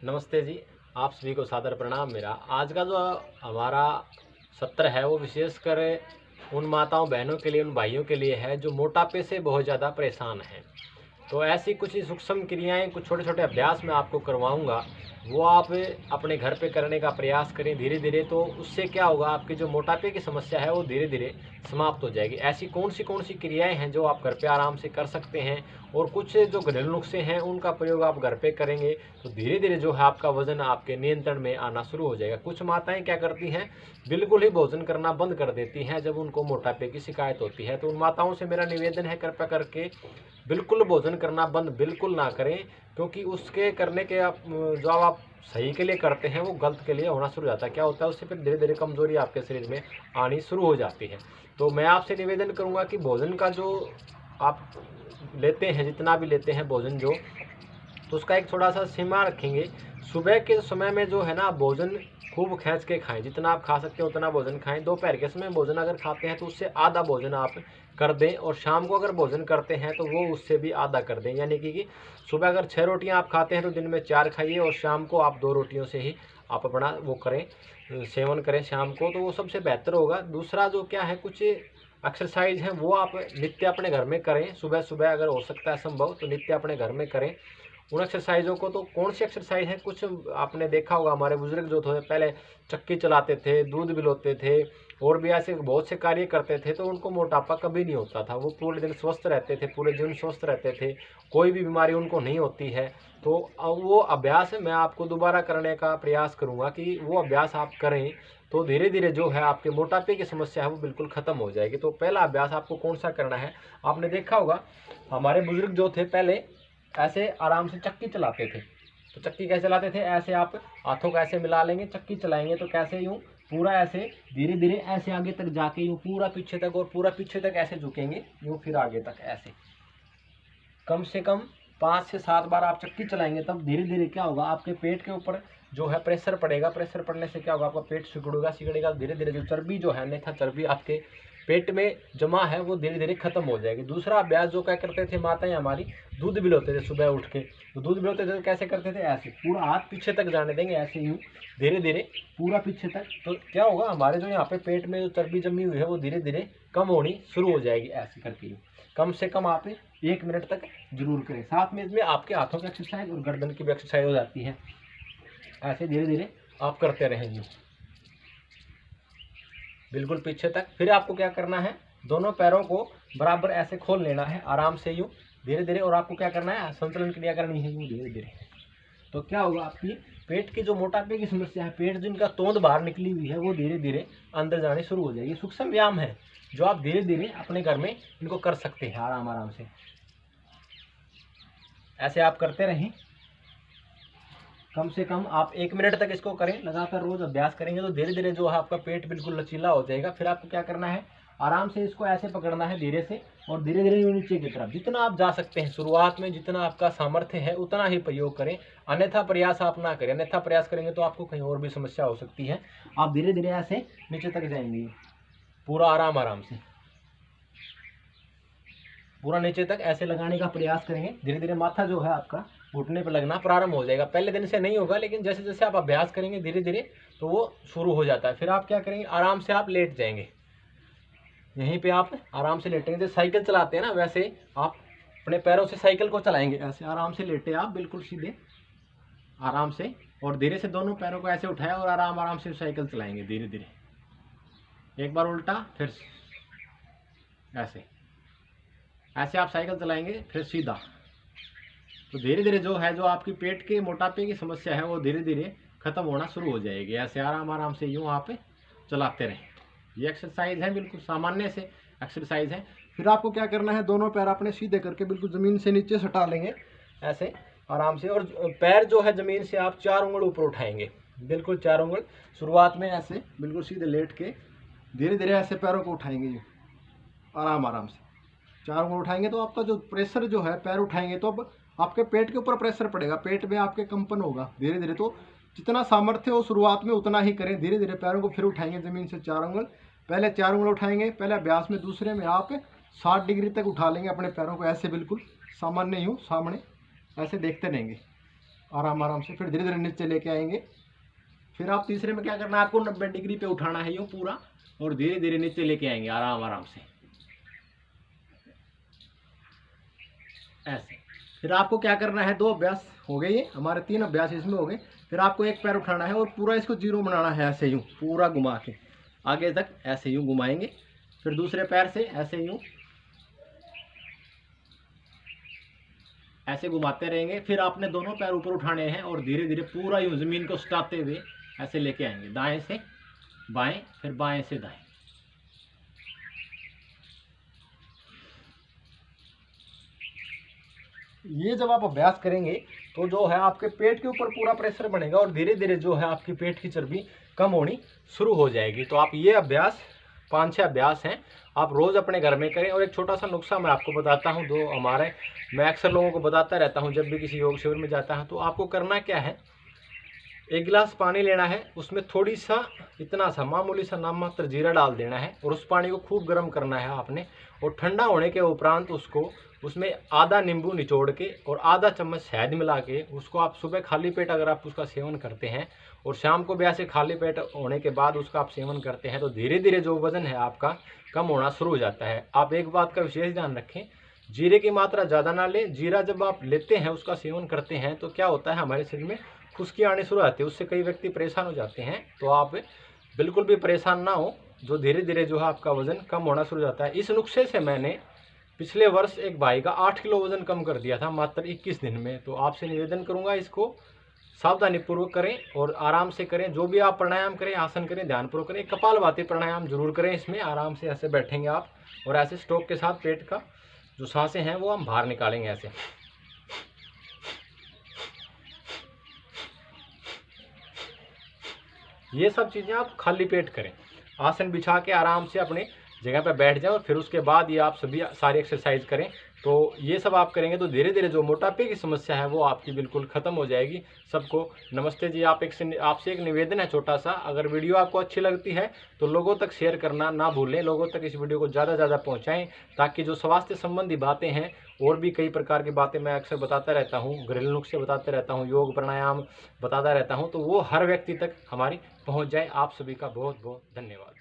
नमस्ते जी। आप सभी को सादर प्रणाम। मेरा आज का जो हमारा सत्र है वो विशेषकर उन माताओं बहनों के लिए, उन भाइयों के लिए है जो मोटापे से बहुत ज़्यादा परेशान हैं। तो ऐसी कुछ ही सूक्ष्म क्रियाएं, कुछ छोटे छोटे अभ्यास मैं आपको करवाऊंगा, वो आप अपने घर पे करने का प्रयास करें धीरे धीरे। तो उससे क्या होगा, आपकी जो मोटापे की समस्या है वो धीरे धीरे समाप्त हो जाएगी। ऐसी कौन सी क्रियाएं हैं जो आप घर पे आराम से कर सकते हैं, और कुछ जो घरेलू नुस्खे हैं उनका प्रयोग आप घर पे करेंगे तो धीरे धीरे जो है आपका वजन आपके नियंत्रण में आना शुरू हो जाएगा। कुछ माताएं क्या करती हैं, बिल्कुल ही भोजन करना बंद कर देती हैं जब उनको मोटापे की शिकायत होती है। तो उन माताओं से मेरा निवेदन है, कृपया करके बिल्कुल भोजन करना बंद बिल्कुल ना करें, क्योंकि उसके करने के जो आप सही के लिए करते हैं वो गलत के लिए होना शुरू हो जाता है। क्या होता है, उससे फिर धीरे धीरे कमजोरी आपके शरीर में आनी शुरू हो जाती है। तो मैं आपसे निवेदन करूंगा कि भोजन का जो आप लेते हैं, जितना भी लेते हैं भोजन जो, तो उसका एक थोड़ा सा सीमा रखेंगे। सुबह के समय में जो है ना, भोजन खूब खींच के खाएं, जितना आप खा सकते हैं उतना भोजन खाएं। दोपहर के समय भोजन अगर खाते हैं तो उससे आधा भोजन आप कर दें, और शाम को अगर भोजन करते हैं तो वो उससे भी आधा कर दें। यानी कि सुबह अगर 6 रोटियां आप खाते हैं तो दिन में 4 खाइए, और शाम को आप 2 रोटियों से ही आप अपना वो करें, सेवन करें शाम को, तो वो सबसे बेहतर होगा। दूसरा जो क्या है, कुछ एक्सरसाइज है वो आप नित्य अपने घर में करें। सुबह सुबह अगर हो सकता है संभव तो नित्य अपने घर में करें उन एक्सरसाइजों को। तो कौन सी एक्सरसाइज है, कुछ आपने देखा होगा हमारे बुजुर्ग जो थे पहले चक्की चलाते थे, दूध बिलोते थे, और भी ऐसे बहुत से कार्य करते थे, तो उनको मोटापा कभी नहीं होता था। वो पूरे दिन स्वस्थ रहते थे, पूरे दिन स्वस्थ रहते थे, कोई भी बीमारी उनको नहीं होती है। तो वो अभ्यास मैं आपको दोबारा करने का प्रयास करूंगा कि वो अभ्यास आप करें, तो धीरे धीरे जो है आपके मोटापे की समस्या है वो बिल्कुल खत्म हो जाएगी। तो पहला अभ्यास आपको कौन सा करना है, आपने देखा होगा हमारे बुजुर्ग जो थे पहले ऐसे आराम से चक्की चलाते थे। तो चक्की कैसे चलाते थे, ऐसे आप हाथों को ऐसे मिला लेंगे, चक्की चलाएंगे तो कैसे, यूं पूरा ऐसे धीरे धीरे ऐसे आगे तक जाके यूं पूरा पीछे तक, और पूरा पीछे तक ऐसे झुकेंगे, यूं फिर आगे तक ऐसे कम से कम 5 से 7 बार आप चक्की चलाएंगे। तब धीरे धीरे क्या होगा, आपके पेट के ऊपर जो है प्रेशर पड़ेगा। प्रेशर पड़ने से क्या होगा, आपका पेट सिकुड़ेगा। धीरे धीरे जो चर्बी जो है, अन्यथा चर्बी आपके पेट में जमा है वो धीरे धीरे खत्म हो जाएगी। दूसरा अभ्यास जो क्या करते थे माताएं हमारी, दूध बिलोते थे सुबह उठ के। तो दूध बिलोते थे तो कैसे करते थे, ऐसे पूरा हाथ पीछे तक जाने देंगे, ऐसे यूं धीरे धीरे पूरा पीछे तक। तो क्या होगा, हमारे जो यहाँ पे पेट में जो चर्बी जमी हुई है वो धीरे धीरे कम होनी शुरू हो जाएगी। ऐसे करके कम से कम आप 1 मिनट तक जरूर करें। साथ में इसमें आपके हाथों की एक्सरसाइज और गर्दन की भी एक्सरसाइज हो जाती है। ऐसे धीरे धीरे आप करते रहेंगे बिल्कुल पीछे तक। फिर आपको क्या करना है, दोनों पैरों को बराबर ऐसे खोल लेना है आराम से यूं धीरे धीरे, और आपको क्या करना है, संतुलन क्रिया करनी है यूं धीरे धीरे। तो क्या होगा, आपकी पेट की जो मोटापे की समस्या है, पेट जिनका तोंद बाहर निकली हुई है वो धीरे धीरे अंदर जानी शुरू हो जाएगी। सूक्ष्म व्यायाम है जो आप धीरे धीरे अपने घर में इनको कर सकते हैं आराम आराम से। ऐसे आप करते रहें, कम से कम आप 1 मिनट तक इसको करें, लगातार रोज अभ्यास करेंगे तो धीरे धीरे जो है आपका पेट बिल्कुल लचीला हो जाएगा। फिर आपको क्या करना है, आराम से इसको ऐसे पकड़ना है धीरे से, और धीरे धीरे नीचे की तरफ जितना आप जा सकते हैं शुरुआत में, जितना आपका सामर्थ्य है उतना ही प्रयोग करें, अन्यथा प्रयास आप ना करें। अन्यथा प्रयास करेंगे तो आपको कहीं और भी समस्या हो सकती है। आप धीरे धीरे ऐसे नीचे तक जाएंगे, पूरा आराम आराम से पूरा नीचे तक ऐसे लगाने का प्रयास करेंगे। धीरे धीरे माथा जो है आपका घुटने पर लगना प्रारंभ हो जाएगा। पहले दिन से नहीं होगा, लेकिन जैसे जैसे आप अभ्यास करेंगे धीरे धीरे तो वो शुरू हो जाता है। फिर आप क्या करेंगे, आराम से आप लेट जाएंगे, यहीं पे आप आराम से लेटेंगे। जैसे साइकिल चलाते हैं ना, वैसे आप अपने पैरों से साइकिल को चलाएंगे। ऐसे आराम से लेटे आप बिल्कुल सीधे आराम से, और धीरे से दोनों पैरों को ऐसे उठाया और आराम आराम से साइकिल चलाएंगे धीरे धीरे। एक बार उल्टा, फिर ऐसे ऐसे आप साइकिल चलाएंगे, फिर सीधा। तो धीरे धीरे जो है, जो आपकी पेट के मोटापे की समस्या है वो धीरे धीरे खत्म होना शुरू हो जाएगी। ऐसे आराम आराम से यूं आप चलाते रहें। ये एक्सरसाइज है, बिल्कुल सामान्य से एक्सरसाइज है। फिर आपको क्या करना है, दोनों पैर अपने सीधे करके बिल्कुल ज़मीन से नीचे सटा लेंगे ऐसे आराम से, और पैर जो है ज़मीन से आप 4 उंगल ऊपर उठाएंगे, बिल्कुल 4 उंगल। शुरुआत में ऐसे बिल्कुल सीधे लेट के धीरे धीरे ऐसे पैरों को उठाएंगे आराम आराम से। 4 उंगल उठाएंगे तो आपका जो प्रेशर जो है, पैर उठाएंगे तो अब आपके पेट के ऊपर प्रेशर पड़ेगा, पेट में आपके कंपन होगा धीरे धीरे। तो जितना सामर्थ्य हो शुरुआत में उतना ही करें। धीरे धीरे पैरों को फिर उठाएंगे ज़मीन से 4 उंगल, पहले 4 उंगल उठाएंगे पहले अभ्यास में, दूसरे में आप 60 डिग्री तक उठा लेंगे अपने पैरों को, ऐसे बिल्कुल सामान्य यूँ सामने ऐसे देखते रहेंगे। आराम आराम से। फिर धीरे धीरे नीचे लेके आएंगे। फिर आप तीसरे में क्या करना है, आपको 90 डिग्री पे उठाना है यूँ पूरा, और धीरे धीरे नीचे लेके आएंगे आराम आराम से, ऐसे। फिर आपको क्या करना है, 2 अभ्यास हो गए, ये हमारे 3 अभ्यास इसमें हो गए। फिर आपको एक पैर उठाना है और पूरा इसको जीरो बनाना है, ऐसे यूँ पूरा घुमा के आगे तक, ऐसे यूँ घुमाएंगे। फिर दूसरे पैर से ऐसे यूँ ऐसे घुमाते रहेंगे। फिर आपने दोनों पैर ऊपर उठाने हैं और धीरे धीरे पूरा यूँ ज़मीन को सटाते हुए ऐसे लेके आएंगे, दाएं से बाएं, फिर बाएं से दाएं। ये जब आप अभ्यास करेंगे तो जो है आपके पेट के ऊपर पूरा प्रेशर बनेगा और धीरे धीरे जो है आपकी पेट की चर्बी कम होनी शुरू हो जाएगी। तो आप ये अभ्यास 5-6 अभ्यास हैं, आप रोज़ अपने घर में करें। और एक छोटा सा नुस्खा मैं आपको बताता हूँ, मैं अक्सर लोगों को बताता रहता हूँ जब भी किसी योग शिविर में जाता हूँ। तो आपको करना क्या है, 1 गिलास पानी लेना है, उसमें थोड़ी सा इतना सा मामूली सा नाम मात्र जीरा डाल देना है और उस पानी को खूब गर्म करना है आपने। और ठंडा होने के उपरांत उसमें आधा नींबू निचोड़ के और आधा चम्मच शहद मिला के उसको आप सुबह खाली पेट अगर आप उसका सेवन करते हैं और शाम को भी ऐसे खाली पेट होने के बाद उसका आप सेवन करते हैं तो धीरे धीरे जो वज़न है आपका कम होना शुरू हो जाता है। आप एक बात का विशेष ध्यान रखें, जीरे की मात्रा ज़्यादा ना लें। जीरा जब आप लेते हैं, उसका सेवन करते हैं, तो क्या होता है हमारे शरीर में खुश्की आने शुरू आती है, उससे कई व्यक्ति परेशान हो जाते हैं। तो आप बिल्कुल भी परेशान ना हो, जो धीरे धीरे जो है आपका वज़न कम होना शुरू हो जाता है। इस नुस्खे से मैंने पिछले वर्ष एक भाई का 8 किलो वज़न कम कर दिया था मात्र 21 दिन में। तो आपसे निवेदन करूंगा, इसको सावधानीपूर्वक करें और आराम से करें। जो भी आप प्राणायाम करें, आसन करें, ध्यानपूर्वक करें। कपालभाति प्राणायाम जरूर करें, इसमें आराम से ऐसे बैठेंगे आप और ऐसे स्ट्रोक के साथ पेट का जो सांसें हैं वो हम बाहर निकालेंगे ऐसे। ये सब चीज़ें आप खाली पेट करें, आसन बिछा के आराम से अपने जगह पर बैठ जाएं और फिर उसके बाद ये आप सारी एक्सरसाइज करें। तो ये सब आप करेंगे तो धीरे धीरे जो मोटापे की समस्या है वो आपकी बिल्कुल ख़त्म हो जाएगी। सबको नमस्ते जी। आपसे एक निवेदन है छोटा सा, अगर वीडियो आपको अच्छी लगती है तो लोगों तक शेयर करना ना भूलें, लोगों तक इस वीडियो को ज़्यादा ज़्यादा पहुँचाएँ, ताकि जो स्वास्थ्य संबंधी बातें हैं और भी कई प्रकार की बातें मैं अक्सर बताता रहता हूँ, घरेलू नुस्खे बताते रहता हूँ, योग प्राणायाम बताता रहता हूँ, तो वो हर व्यक्ति तक हमारी पहुँच जाए। आप सभी का बहुत बहुत धन्यवाद।